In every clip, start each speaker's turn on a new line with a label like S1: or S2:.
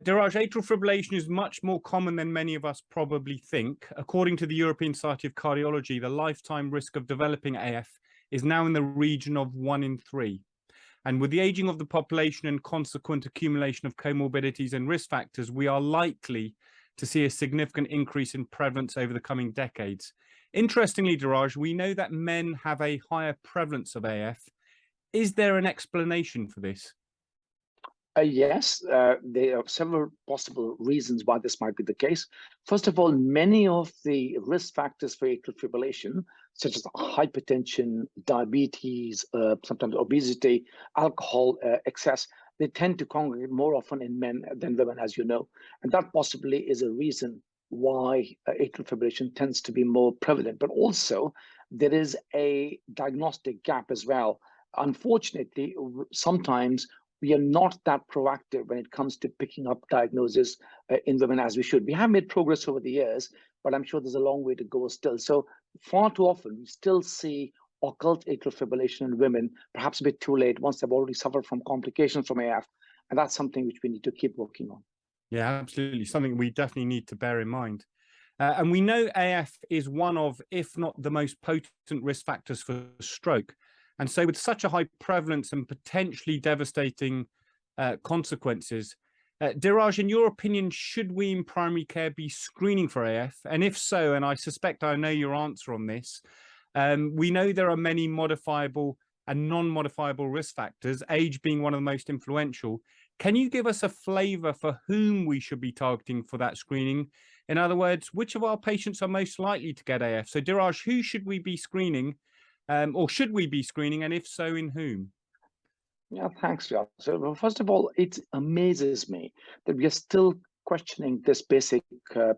S1: Diraj, atrial fibrillation is much more common than many of us probably think. According to the European Society of Cardiology, the lifetime risk of developing AF is now in the region of 1 in 3. And with the aging of the population and consequent accumulation of comorbidities and risk factors, we are likely to see a significant increase in prevalence over the coming decades. Interestingly, Diraj, we know that men have a higher prevalence of AF. Is there an explanation for this?
S2: Yes, there are several possible reasons why this might be the case. First of all, many of the risk factors for atrial fibrillation, such as hypertension, diabetes, sometimes obesity, alcohol excess, they tend to congregate more often in men than women, as you know. And that possibly is a reason why atrial fibrillation tends to be more prevalent. But also, there is a diagnostic gap as well. Unfortunately, sometimes we are not that proactive when it comes to picking up diagnosis in women as we should. We have made progress over the years, but I'm sure there's a long way to go still. So far too often, we still see occult atrial fibrillation in women, perhaps a bit too late, once they've already suffered from complications from AF. And that's something which we need to keep working on.
S1: Yeah, absolutely. Something we definitely need to bear in mind. And we know AF is one of, if not the most potent risk factors for stroke. And so with such a high prevalence and potentially devastating consequences, Diraj, in your opinion, should we in primary care be screening for AF? And if so, and I suspect I know your answer on this, we know there are many modifiable and non-modifiable risk factors, age being one of the most influential. Can you give us a flavor for whom we should be targeting for that screening? In other words, which of our patients are most likely to get AF? So Diraj, who should we be screening? Or should we be screening, and if so, in whom?
S2: Yeah, thanks, Josh. So, well, first of all, it amazes me that we are still questioning this basic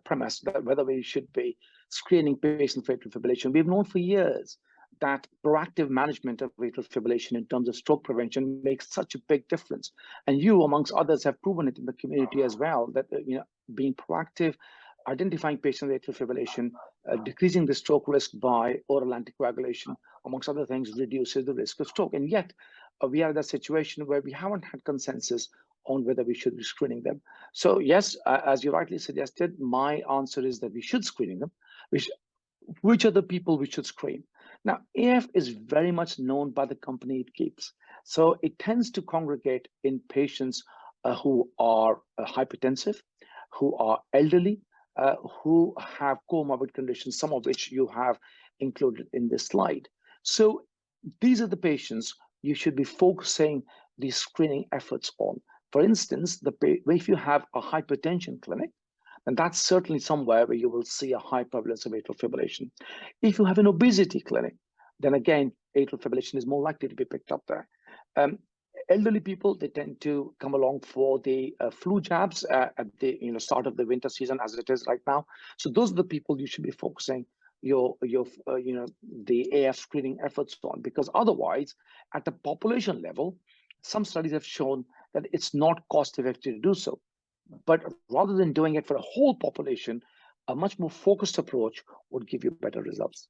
S2: premise that whether we should be screening patients for atrial fibrillation. We've known for years that proactive management of atrial fibrillation in terms of stroke prevention makes such a big difference. And you, amongst others, have proven it in the community as well, that being proactive, identifying patients with atrial fibrillation, decreasing the stroke risk by oral anticoagulation, amongst other things, reduces the risk of stroke. And yet, we are in a situation where we haven't had consensus on whether we should be screening them. So yes, as you rightly suggested, my answer is that we should screen them. Which are the people we should screen? Now, AF is very much known by the company it keeps. So it tends to congregate in patients who are hypertensive, who are elderly, who have comorbid conditions, some of which you have included in this slide. So these are the patients you should be focusing these screening efforts on. For instance, if you have a hypertension clinic, and that's certainly somewhere where you will see a high prevalence of atrial fibrillation. If you have an obesity clinic, then again, atrial fibrillation is more likely to be picked up there. Elderly people, they tend to come along for the flu jabs at the start of the winter season, as it is right now. So those are the people you should be focusing the AF screening efforts on, because otherwise, at the population level, some studies have shown that it's not cost effective to do so. But rather than doing it for a whole population, a much more focused approach would give you better results.